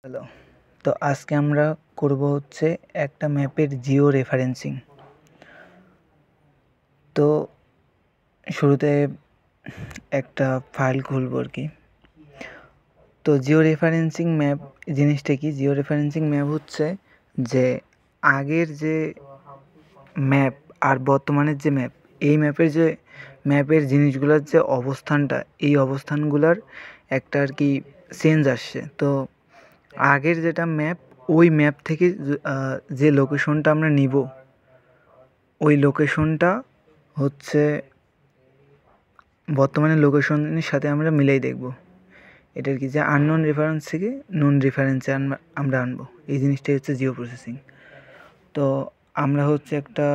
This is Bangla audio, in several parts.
হ্যালো, তো আজকে আমরা করব হচ্ছে একটা ম্যাপের জিও রেফারেন্সিং। তো শুরুতে একটা ফাইল খুলব আর কি। তো জিও রেফারেন্সিং ম্যাপ জিনিসটা কি? জিও রেফারেন্সিং ম্যাপ হচ্ছে যে আগের যে ম্যাপ আর বর্তমানের যে ম্যাপ, এই ম্যাপের জিনিসগুলোর যে অবস্থানটা, এই অবস্থানগুলোর একটা আর কি চেঞ্জ আসছে। তো আগের যেটা ম্যাপ, ওই ম্যাপ থেকে যে লোকেশনটা আমরা নিব, ওই লোকেশনটা হচ্ছে বর্তমানের লোকেশনের সাথে আমরা মিলাই দেখব। এটার কি যে আননোন রেফারেন্স থেকে নোন রেফারেন্সে আমরা আনবো, এই জিনিসটাই হচ্ছে জিও প্রসেসিং। তো আমরা হচ্ছে একটা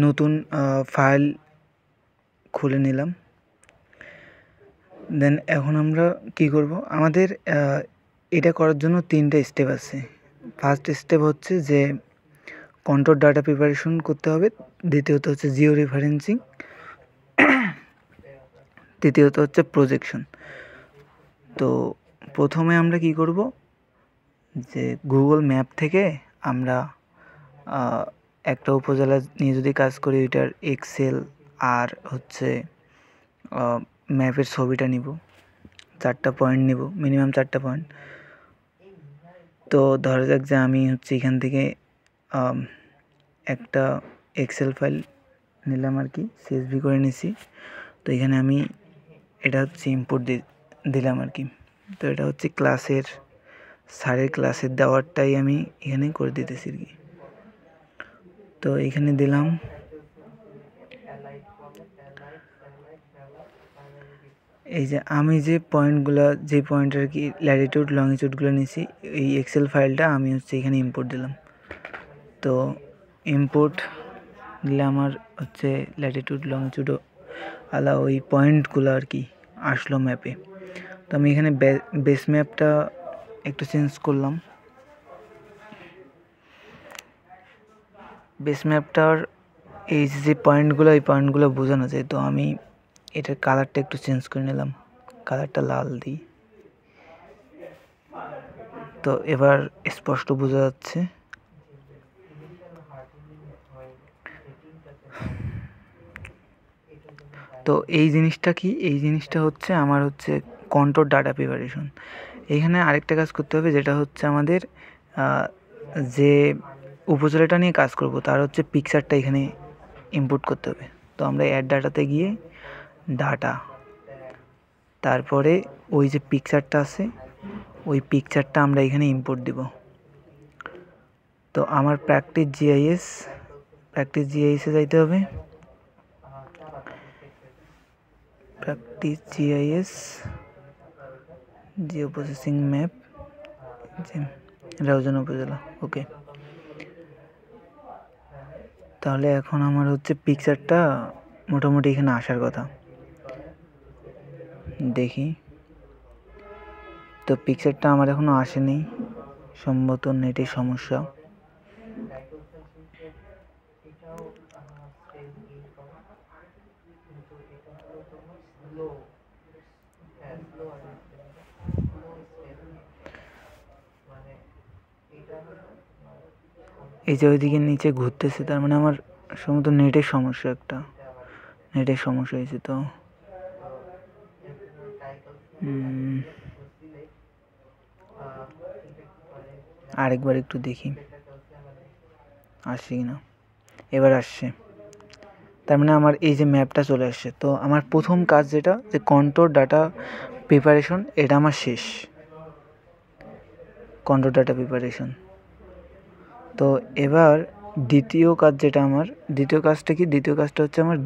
নতুন ফাইল খুলে নিলাম। দেন এখন আমরা কি করব, আমাদের এটা করার জন্য 3টা স্টেপ আছে। ফার্স্ট স্টেপ হচ্ছে যে কন্ট্রোল ডাটা প্রিপারেশন করতে হবে, দ্বিতীয়ত হচ্ছে জিও রেফারেন্সিং, তৃতীয়ত হচ্ছে প্রজেকশন। তো প্রথমে আমরা কি করব, যে গুগল ম্যাপ থেকে আমরা একটা উপজেলা নিয়ে যদি কাজ করি, ওইটার এক্সেল আর হচ্ছে ম্যাপের ছবিটা নিব, 4টা পয়েন্ট নিব, মিনিমাম 4টা পয়েন্ট। তো ধরা যাক যে আমি হচ্ছে এখান থেকে একটা এক্সেল ফাইল নিলাম আর কি, CSV করে নিছি। তো এখানে আমি এটা হচ্ছে ইম্পোর্ট দিলাম আর কি। তো এটা হচ্ছে স্যারের ক্লাসের দেওয়ারটাই আমি এখানে করে দিতেছি আর কি। তো এখানে দিলাম। এই যে আমি যে পয়েন্টের কি ল্যাটিটিউড লংজিটিউডগুলো নিয়েছি, এই এক্সেল ফাইলটা আমি হচ্ছে এখানে ইম্পোর্ট দিলাম। তো ইম্পোর্ট দিলে আমার হচ্ছে ল্যাটিটিউড লংজিটিউড ওই পয়েন্টগুলো আর কি আসলো ম্যাপে। তো আমি এখানে বেস ম্যাপটা একটু চেঞ্জ করলাম। বেস ম্যাপটার এই যে পয়েন্টগুলো বোঝানো যায়। তো আমি এটার কালারটা একটু চেঞ্জ করে নিলাম, কালারটা লাল দিই। তো এবার স্পষ্ট বোঝা যাচ্ছে। তো এই জিনিসটা কি? এই জিনিসটা হচ্ছে আমার হচ্ছে কন্ট্রোল ডাটা প্রিপারেশন। এখানে আরেকটা কাজ করতে হবে, যেটা হচ্ছে আমাদের যে উপজেলাটা নিয়ে কাজ করব তার হচ্ছে পিকচারটা এখানে ইনপুট করতে হবে। তো আমরা অ্যাড ডাটাতে গিয়ে ডাটা, তারপরে ওই যে পিকচারটা আছে, ওই পিকচারটা আমরা এখানে ইনপুট দিব। তো আমার প্র্যাকটিস জিআইএসে যাইতে হবে। Practice GIS, Jio processing map, Raozan উপজেলা। ওকে, তাহলে এখন আমার হচ্ছে পিকচারটা মোটামুটি এখানে আসার কথা, দেখি। তো পিকচারটা আমার এখনো আসেনি, সম্ভবত নেটের সমস্যা। এই যে ওইদিকে নিচে ঘুরতেছে, তার মানে আমার সম্ভবত নেটের সমস্যা হয়েছে। তো আরেকবার একটু দেখি আসছে কিনা। এবার আসছে, তার মানে আমার এই যে ম্যাপটা চলে আসছে। তো আমার প্রথম কাজ যেটা, যে কন্ট্রোল ডাটা প্রিপারেশন, এটা আমার শেষ। Control data preparation. তো এবার দ্বিতীয় কাজটা কি? দ্বিতীয় কাজটা হচ্ছে আমার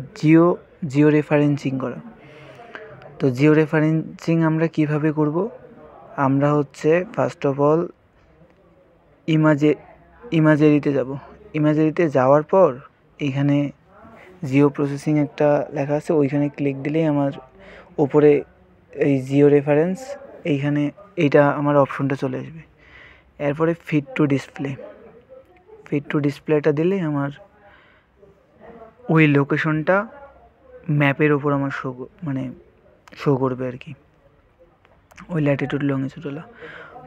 জিও রেফারেন্সিং করা। তো জিও রেফারেন্সিং আমরা কিভাবে করব? আমরা হচ্ছে ফার্স্ট অফ অল ইমাজেরিতে যাব। ইমাজেরিতে যাওয়ার পর এখানে জিও প্রসেসিং একটা লেখা আছে, ওইখানে ক্লিক দিলেই আমার ওপরে এই জিও রেফারেন্স, এইটা আমার অপশনটা চলে আসবে। এরপরে ফিট টু ডিসপ্লেটা দিলে আমার ওই লোকেশনটা ম্যাপের ওপর আমার শো করবে আর কি, ওই ল্যাটিটিউড লংজিটিউডগুলো।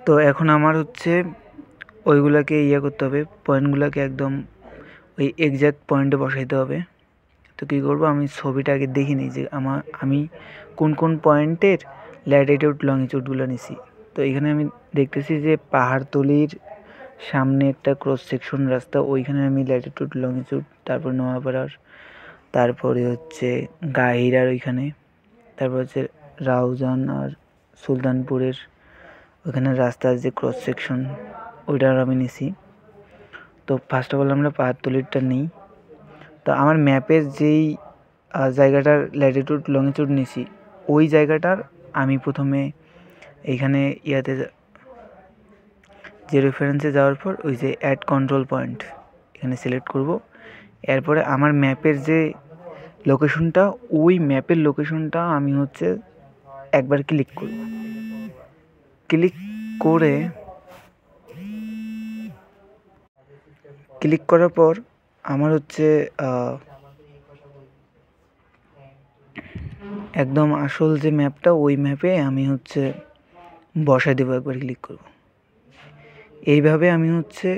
তো এখন আমার হচ্ছে ওইগুলাকে করতে হবে, পয়েন্টগুলোকে একদম ওই এক্স্যাক্ট পয়েন্টে বসাইতে হবে। তো কী করবো, আমি ছবিটা আগে দেখে নিই যে আমি কোন কোন পয়েন্টের ল্যাটিটিউড লংটিটিউডগুলো নিছি। তো এখানে আমি দেখতেছি যে পাহাড়তলির সামনে একটা ক্রস সেকশন রাস্তা, ওইখানে আমি ল্যাটিটিউড লংটিটিউড, তারপর নোয়াপাড়ার, তারপরে হচ্ছে গাহিরার ওইখানে, তারপর হচ্ছে রাউজান আর সুলতানপুরের ওইখানে রাস্তার যে ক্রস সেকশন ওইটার আমি নিছি। তো ফার্স্ট অফ অল আমরা পাহাড়তলিরটা নিই। তো আমার ম্যাপের যেই জায়গাটার ল্যাটিটিউড লংটিটিউড নিছি ওই জায়গাটার আমি প্রথমে এইখানে যে রেফারেন্সে যাওয়ার পর ওই যে অ্যাড কন্ট্রোল পয়েন্ট এখানে সিলেক্ট করব। এরপরে আমার ম্যাপের যে লোকেশনটা, ওই ম্যাপের লোকেশনটা আমি হচ্ছে একবার ক্লিক করব। ক্লিক করার পর আমার হচ্ছে একদম আসল যে ম্যাপটা, ওই ম্যাপে আমি হচ্ছে বসাই দেবো, একবার ক্লিক করব। এইভাবে আমি হচ্ছে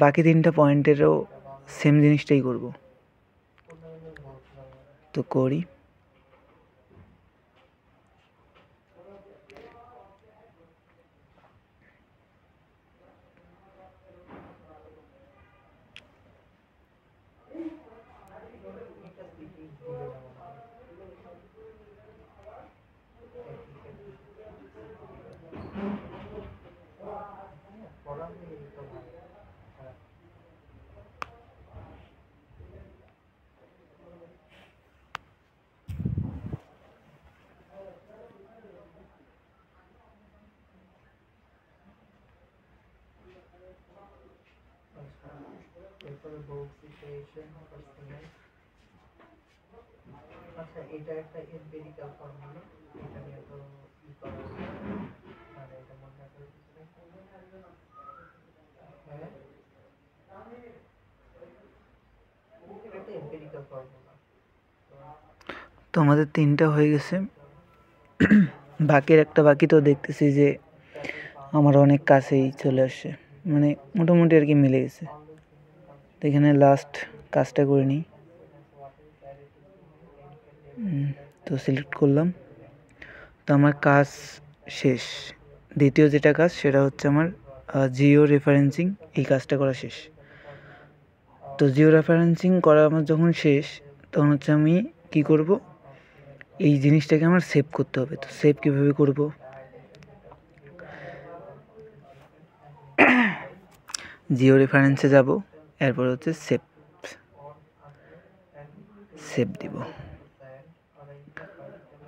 বাকি 3টা পয়েন্টেরও সেম জিনিসটাই করব। তো করি। আচ্ছা, এটা একটা এমপিরিক্যাল ফর্মুলা, এটা নিয়ে তো মানে এটা মনে রাখার কিছু নেই। হ্যাঁ, এটা একটা এমপিরিক্যাল ফর্মুলা। তো আমাদের 3টা হয়ে গেছে, বাকি তো দেখতেছি যে আমার অনেক কাছেই চলে আসছে, মানে মোটামুটি আর কি মিলে গেছে। তো এখানে লাস্ট কাজটা করে নিই। তো সিলেক্ট করলাম। তো আমার কাজ শেষ। দ্বিতীয় যেটা কাজ সেটা হচ্ছে আমার জিও রেফারেন্সিং, এই কাজটা করা শেষ। তো জিও রেফারেন্সিং করা আমার যখন শেষ, তখন হচ্ছে আমি কি করব, এই জিনিসটাকে আমার সেভ করতে হবে। তো সেভ কীভাবে করব, জিও রেফারেন্সে যাব, এরপর হচ্ছে সেভ দিব।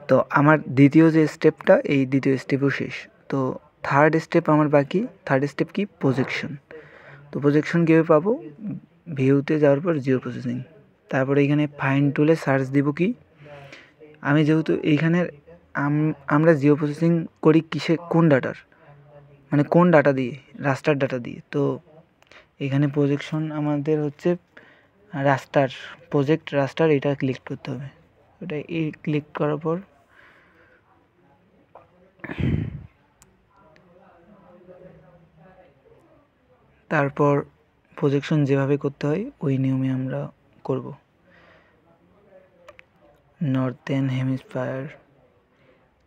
তো আমার দ্বিতীয় যে স্টেপটা, এই দ্বিতীয় স্টেপও শেষ। তো থার্ড স্টেপ আমার বাকি। থার্ড স্টেপ কি, প্রজেকশন। তো প্রজেকশন কীভাবে পাবো, ভিউতে যাওয়ার পর জিও প্রসেসিং, তারপরে এইখানে ফাইন্ড টুলে সার্চ দিব কি, আমি যেহেতু এইখানের আমরা জিও প্রসেসিং করি কিসে, কোন ডাটার, মানে কোন ডাটা দিয়ে, রাস্টার ডাটা দিয়ে। তো এখানে প্রজেকশন আমাদের হচ্ছে প্রজেক্ট রাস্টার, এটা ক্লিক করতে হবে। ওটা এই ক্লিক করার পর তারপর প্রজেকশন যেভাবে করতে হয় ওই নিয়মে আমরা করব। নর্থেন হেমিস্ফায়ার,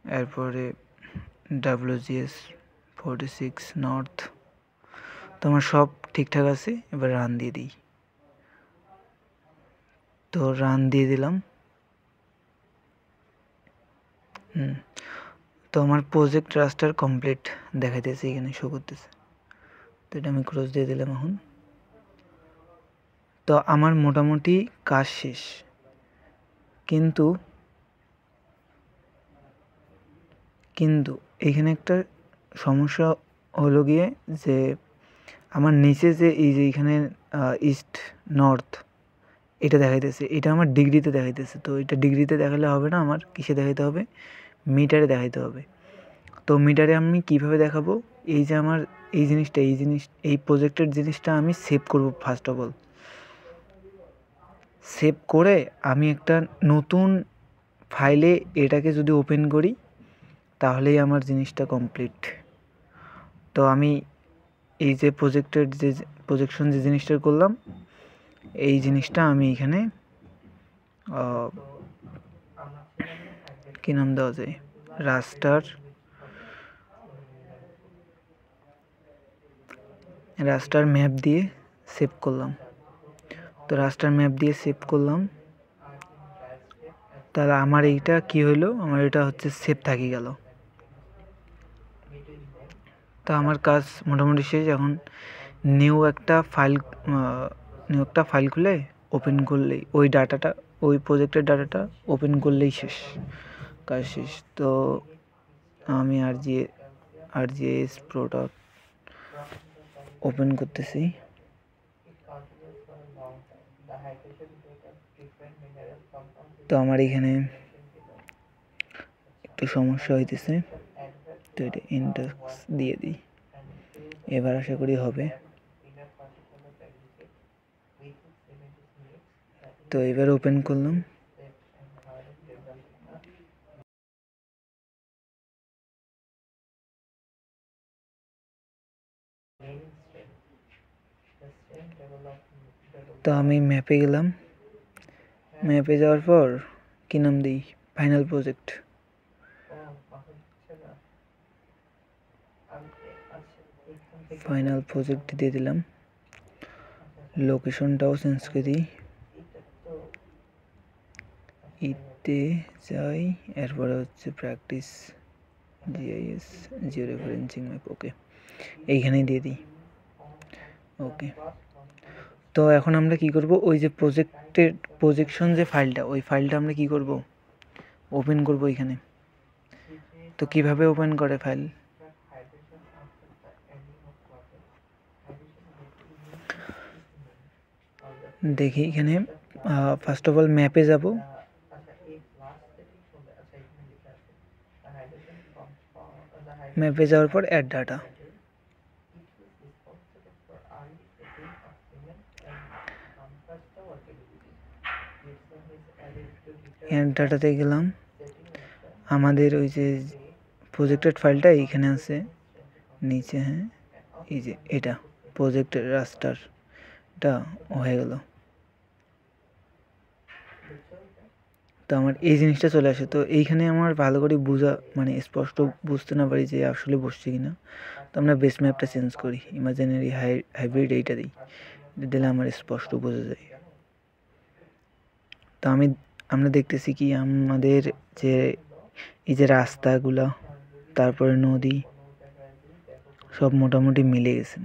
এরপরে WGS 46 নর্থ। তো আমার সব ঠিকঠাক আছে, এবার রান দিয়ে দিই। তো রান দিয়ে দিলাম। তো আমার প্রজেক্ট রাস্টার কমপ্লিট দেখাইতেছে, এখানে শো করতেছে। তো এটা আমি ক্লোজ দিয়ে দিলাম এখন। তো আমার মোটামুটি কাজ শেষ, কিন্তু এখানে একটা সমস্যা হলো গিয়ে যে আমার নিচে যে এই যে এখানে ইস্ট নর্থ এটা দেখাইতেছে, এটা আমার ডিগ্রিতে দেখাইতেছে। তো এটা ডিগ্রিতে দেখালে হবে না, আমার কিসে দেখাইতে হবে, মিটারে দেখাইতে হবে। তো মিটারে আমি কিভাবে দেখাবো, এই যে আমার এই প্রজেক্টের জিনিসটা আমি সেভ করব। ফার্স্ট অফ অল সেভ করে আমি একটা নতুন ফাইলে এটাকে যদি ওপেন করি, তাহলেই আমার জিনিসটা কমপ্লিট। তো আমি এই যে প্রজেক্টের যে প্রজেকশন যে জিনিসটা করলাম, এই জিনিসটা আমি এখানে কি নাম দেওয়া যায়, রাস্টার ম্যাপ দিয়ে সেভ করলাম। তো রাস্টার ম্যাপ দিয়ে সেভ করলাম, তাহলে আমার এইটা কি হইলো, আমার এটা হচ্ছে সেভ থাকি গেল। তো আমার কাজ মোটামুটি শেষ। এখন নিউ একটা ফাইল খুলে ওপেন করলেই ওই ডাটাটা, ওই প্রজেক্টের ডাটাটা ওপেন করলেই শেষ, কাজ শেষ। তো আমি আরজিএস প্রোডাক্ট ওপেন করতেছি। তো আমার এখানে একটু সমস্যা হইতেছে, তো এটা ইন্ডেক্স দিয়ে দিই, এবার আশা করি হবে। তো এবার ওপেন করলাম, তো আমি ম্যাপে গেলাম। ম্যাপে যাওয়ার পর কি নাম দিই, ফাইনাল প্রজেক্ট। ফাইনাল প্রজেক্ট দিয়ে দিলাম, লোকেশনটাও চেঞ্জ করে দিই, ইতে যাই, এরপরে হচ্ছে practice GIS georeferencing map. Okay, এইখানেই দিয়ে দিই। ওকে, তো এখন আমরা কি করব, ওই যে প্রজেকশন যে ফাইলটা, ওই ফাইলটা আমরা কি করব, ওপেন করব এখানে। তো কিভাবে ওপেন করে ফাইল, দেখি এখানে ফার্স্ট অফ অল ম্যাপে যাব। ম্যাপে যাওয়ার পর অ্যাড ডাটা, অ্যাড ডাটাতে গেলাম। আমাদের ওই যে প্রজেক্টেড ফাইলটা এইখানে আছে নিচে, হ্যাঁ এই যে এটা প্রজেক্টের রাস্টারটা হয়ে গেল। তো আমার এই জিনিসটা চলে আসে। তো এইখানে আমার ভালো করে মানে স্পষ্ট বুঝতে না পারি যে আসলে বসছে কিনা, তো আমরা বেস ম্যাপটা চেঞ্জ করি, ইমাজিনারি হাইব্রিড এইটা দিই, দিলে আমার স্পষ্ট বোঝা যায়। তো আমরা দেখতেছি কি আমাদের যে এই যে রাস্তাগুলো, তারপরে নদী, সব মোটামুটি মিলে গেছে।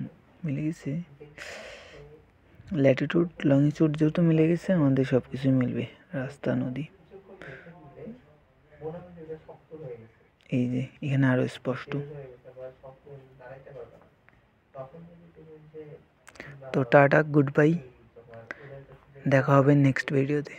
ল্যাটিটিউড লংটিটিউড যেহেতু মিলে গেছে, আমাদের সব কিছুই মিলবে, রাস্তা নদী। এই যে এখানে আরো স্পষ্ট। তো টাটা, গুড বাই, দেখা হবে নেক্সট ভিডিওতে।